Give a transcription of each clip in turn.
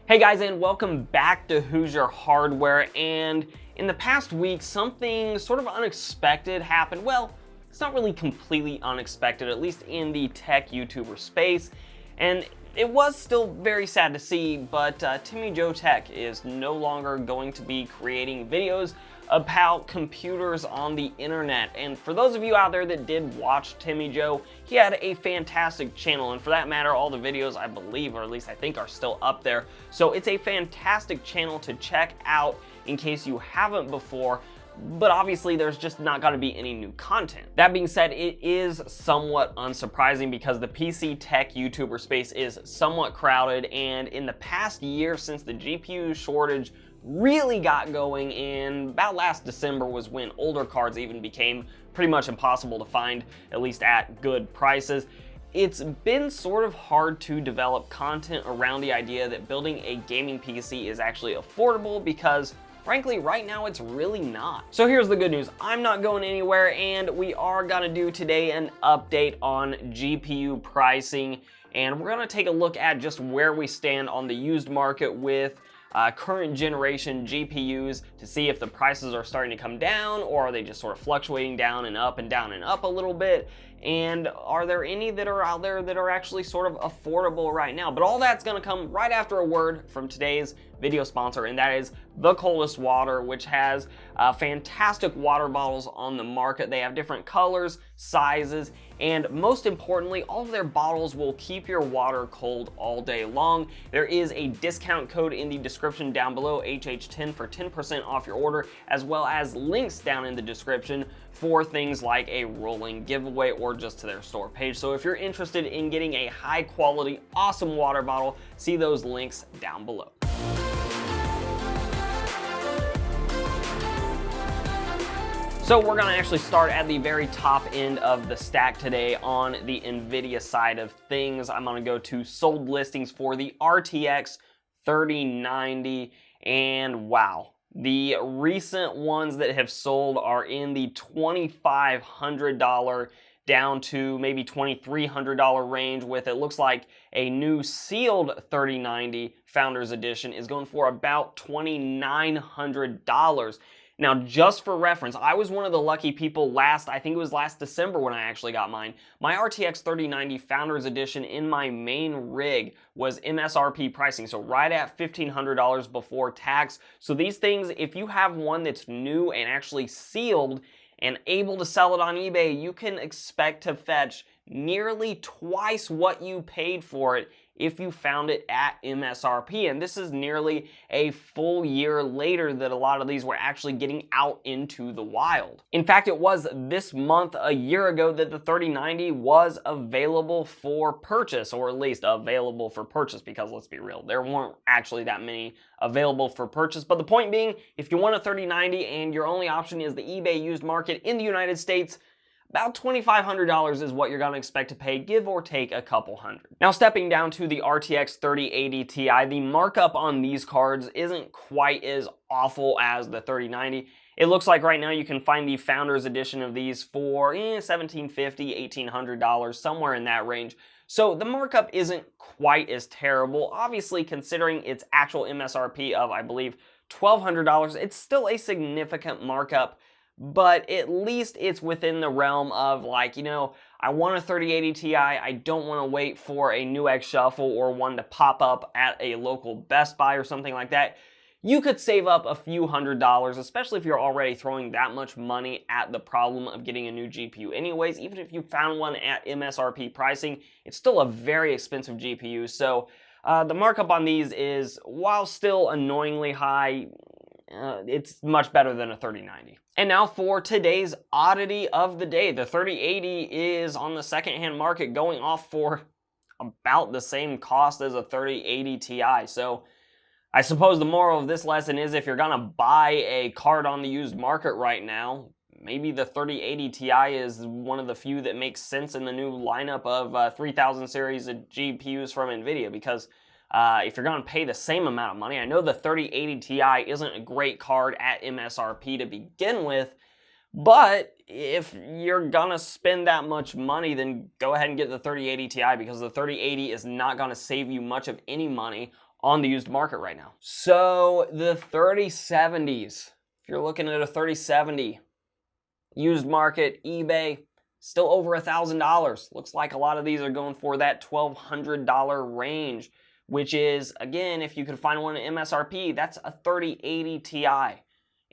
Hey guys, and welcome back to Hoosier Hardware. And in the past week, something sort of unexpected happened. Well, it's not really completely unexpected, at least in the tech YouTuber space. And it was still very sad to see, but Timmy Joe Tech is no longer going to be creating videos about computers on the internet. And for those of you out there that did watch Timmy Joe, he had a fantastic channel, and for that matter, all the videos I believe, or at least I think, are still up there. So it's a fantastic channel to check out in case you haven't before. But obviously there's just not going to be any new content. That being said, it is somewhat unsurprising because the PC tech YouTuber space is somewhat crowded, and in the past year since the GPU shortage really got going in about last December was when older cards even became pretty much impossible to find, at least at good prices. It's been sort of hard to develop content around the idea that building a gaming PC is actually affordable because frankly, right now it's really not. So here's the good news. I'm not going anywhere, and we are gonna do today an update on GPU pricing, and we're gonna take a look at just where we stand on the used market with current generation GPUs to see if the prices are starting to come down, or are they just sort of fluctuating down and up and down and up a little bit, and are there any that are out there that are actually sort of affordable right now. But all that's going to come right after a word from today's video sponsor, and that is The Coldest Water, which has fantastic water bottles on the market. They have different colors, sizes, and most importantly, all of their bottles will keep your water cold all day long. There is a discount code in the description down below, HH10, for 10% off your order, as well as links down in the description for things like a rolling giveaway or just to their store page. So if you're interested in getting a high quality, awesome water bottle, see those links down below. So we're gonna actually start at the very top end of the stack today on the NVIDIA side of things. I'm gonna go to sold listings for the RTX 3090, and wow, the recent ones that have sold are in the $2,500 down to maybe $2,300 range, with it looks like a new sealed 3090 Founders Edition is going for about $2,900. Now, just for reference, I was one of the lucky people I think it was last December when I actually got mine. My RTX 3090 Founders Edition in my main rig was MSRP pricing, so right at $1,500 before tax. So these things, if you have one that's new and actually sealed and able to sell it on eBay, you can expect to fetch nearly twice what you paid for it if you found it at MSRP. And this is nearly a full year later that a lot of these were actually getting out into the wild. In fact, it was this month, a year ago, that the 3090 was available for purchase, or at least available for purchase, because let's be real, there weren't actually that many available for purchase. But the point being, if you want a 3090 and your only option is the eBay used market in the United States, about $2,500 is what you're going to expect to pay, give or take a couple hundred. Now, stepping down to the RTX 3080 Ti, the markup on these cards isn't quite as awful as the 3090. It looks like right now you can find the Founders Edition of these for $1,750, $1,800, somewhere in that range. So the markup isn't quite as terrible. Obviously, considering its actual MSRP of, I believe, $1,200, it's still a significant markup. But at least it's within the realm of, like, you know, I want a 3080 Ti, I don't want to wait for a Newegg Shuffle or one to pop up at a local Best Buy or something like that. You could save up a few $100s, especially if you're already throwing that much money at the problem of getting a new GPU anyways. Even if you found one at MSRP pricing, it's still a very expensive GPU. So the markup on these is, while still annoyingly high, it's much better than a 3090. And now for today's oddity of the day. The 3080 is on the secondhand market going off for about the same cost as a 3080 Ti. So I suppose the moral of this lesson is, if you're gonna buy a card on the used market right now, maybe the 3080 Ti is one of the few that makes sense in the new lineup of 3000 series of GPUs from NVIDIA, because if you're going to pay the same amount of money, I know the 3080 Ti isn't a great card at MSRP to begin with, but if you're going to spend that much money, then go ahead and get the 3080 Ti, because the 3080 is not going to save you much of any money on the used market right now. So the 3070s, if you're looking at a 3070 used market, eBay, still over $1,000. Looks like a lot of these are going for that $1,200 range, which is, again, if you could find one at MSRP, that's a 3080 Ti,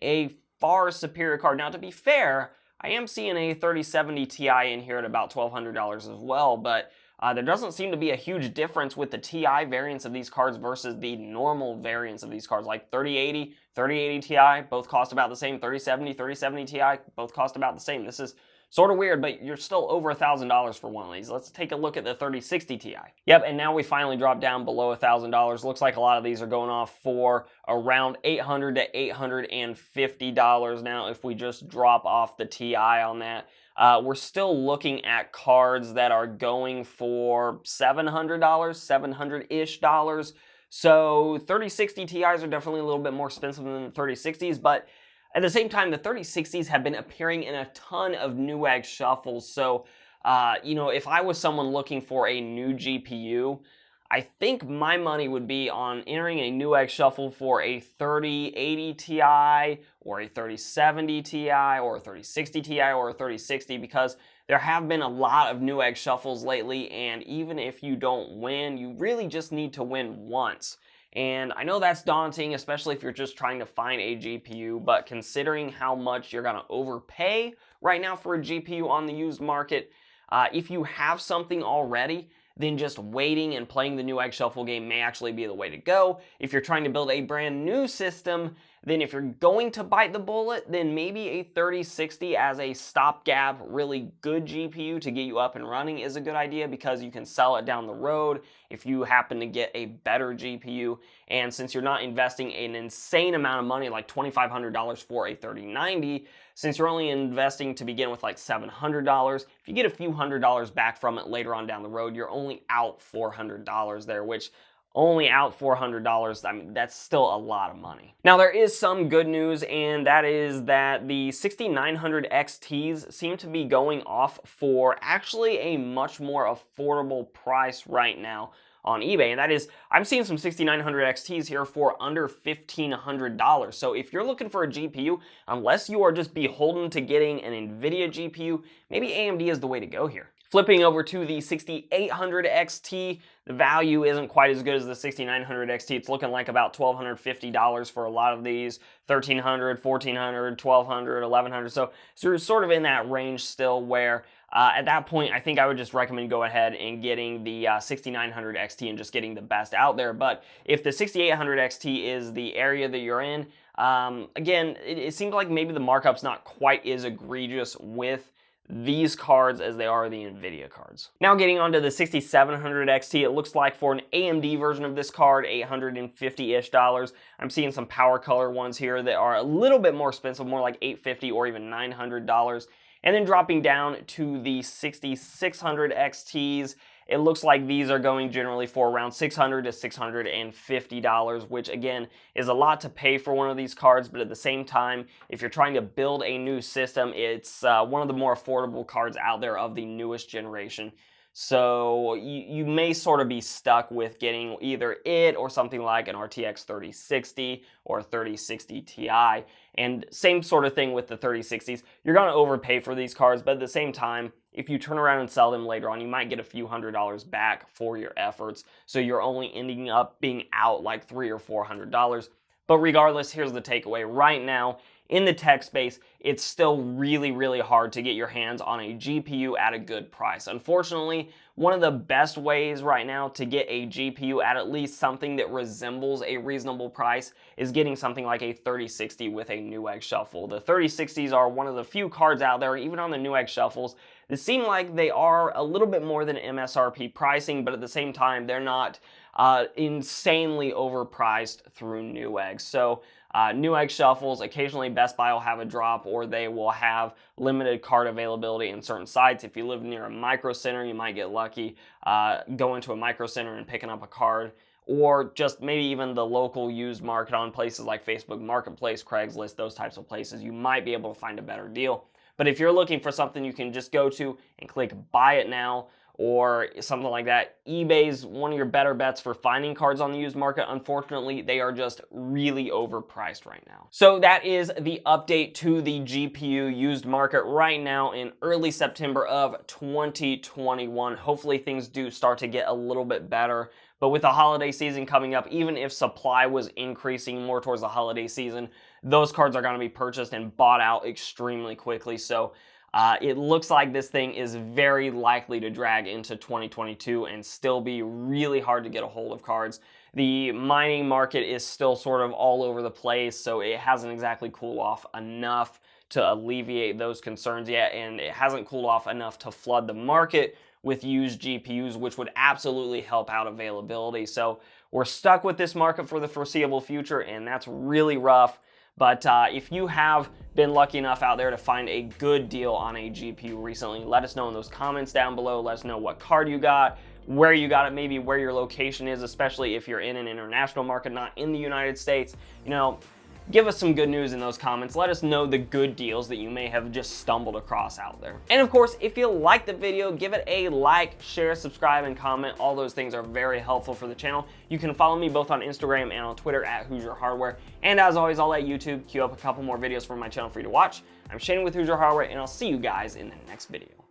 a far superior card. Now, to be fair, I am seeing a 3070 Ti in here at about $1,200 as well, but there doesn't seem to be a huge difference with the Ti variants of these cards versus the normal variants of these cards, like 3080, 3080 Ti, both cost about the same. 3070, 3070 Ti, both cost about the same. This is sort of weird, but you're still over $1,000 for one of these. Let's take a look at the 3060 Ti. Yep, and now we finally dropped down below $1,000. Looks like a lot of these are going off for around $800 to $850 now if we just drop off the Ti on that. We're still looking at cards that are going for $700, $700-ish dollars. So 3060 Ti's are definitely a little bit more expensive than the 3060s, but at the same time, the 3060s have been appearing in a ton of Newegg shuffles. So, if I was someone looking for a new GPU, I think my money would be on entering a Newegg shuffle for a 3080 Ti or a 3070 Ti or a 3060 Ti or a 3060, because there have been a lot of Newegg shuffles lately, and even if you don't win, you really just need to win once. And I know that's daunting, especially if you're just trying to find a GPU, but considering how much you're going to overpay right now for a GPU on the used market, if you have something already, then just waiting and playing the Newegg Shuffle game may actually be the way to go. If you're trying to build a brand new system, then if you're going to bite the bullet, then maybe a 3060 as a stopgap, really good GPU to get you up and running is a good idea, because you can sell it down the road if you happen to get a better GPU. And since you're not investing an insane amount of money, like $2,500 for a 3090, since you're only investing to begin with like $700, if you get a few $100s back from it later on down the road, you're only out $400 there, which only out $400, I mean, that's still a lot of money. Now, there is some good news, and that is that the 6900 XTs seem to be going off for actually a much more affordable price right now on eBay, and that is, I'm seeing some 6900 XTs here for under $1,500. So if you're looking for a GPU, unless you are just beholden to getting an NVIDIA GPU, maybe AMD is the way to go here. Flipping over to the 6800 XT, the value isn't quite as good as the 6900 XT. It's looking like about $1,250 for a lot of these, $1,300, $1,400, $1,200, $1,100. So you're sort of in that range still, where at that point, I think I would just recommend go ahead and getting the 6900 XT and just getting the best out there. But if the 6800 XT is the area that you're in, again, it seems like maybe the markup's not quite as egregious with these cards as they are the NVIDIA cards. Now getting onto the 6700 XT, it looks like for an AMD version of this card, $850-ish. I'm seeing some power color ones here that are a little bit more expensive, more like $850 or even $900. And then dropping down to the 6600 XTs, it looks like these are going generally for around $600 to $650, which again is a lot to pay for one of these cards, but at the same time, if you're trying to build a new system, it's one of the more affordable cards out there of the newest generation. So you may sort of be stuck with getting either it or something like an RTX 3060 or 3060 Ti. And same sort of thing with the 3060s. You're going to overpay for these cards, but at the same time, if you turn around and sell them later on, you might get a few $100s back for your efforts. So you're only ending up being out like $300 or $400. But regardless, here's the takeaway. Right now, in the tech space, it's still really, really hard to get your hands on a GPU at a good price. Unfortunately, one of the best ways right now to get a GPU at least something that resembles a reasonable price is getting something like a 3060 with a Newegg Shuffle. The 3060s are one of the few cards out there, even on the Newegg Shuffles, that seem like they are a little bit more than MSRP pricing, but at the same time, they're not insanely overpriced through Newegg. So Newegg Shuffles, occasionally Best Buy will have a drop, or they will have limited card availability in certain sites. If you live near a Micro Center, you might get lucky going to a Micro Center and picking up a card, or just maybe even the local used market on places like Facebook Marketplace, Craigslist, those types of places. You might be able to find a better deal. But if you're looking for something you can just go to and click buy it now, or something like that. eBay's one of your better bets for finding cards on the used market. Unfortunately, they are just really overpriced right now. So that is the update to the GPU used market right now in early September of 2021. Hopefully things do start to get a little bit better. But with the holiday season coming up, even if supply was increasing more towards the holiday season, those cards are going to be purchased and bought out extremely quickly. So it looks like this thing is very likely to drag into 2022 and still be really hard to get a hold of cards. The mining market is still sort of all over the place, so it hasn't exactly cooled off enough to alleviate those concerns yet, and it hasn't cooled off enough to flood the market with used GPUs, which would absolutely help out availability. So we're stuck with this market for the foreseeable future, and that's really rough. But if you have been lucky enough out there to find a good deal on a GPU recently, let us know in those comments down below. Let us know what card you got, where you got it, maybe where your location is, especially if you're in an international market, not in the United States. You know, give us some good news in those comments. Let us know the good deals that you may have just stumbled across out there. And of course, if you liked the video, give it a like, share, subscribe, and comment. All those things are very helpful for the channel. You can follow me both on Instagram and on Twitter at Hoosier Hardware. And as always, I'll let YouTube queue up a couple more videos for my channel for you to watch. I'm Shane with Hoosier Hardware, and I'll see you guys in the next video.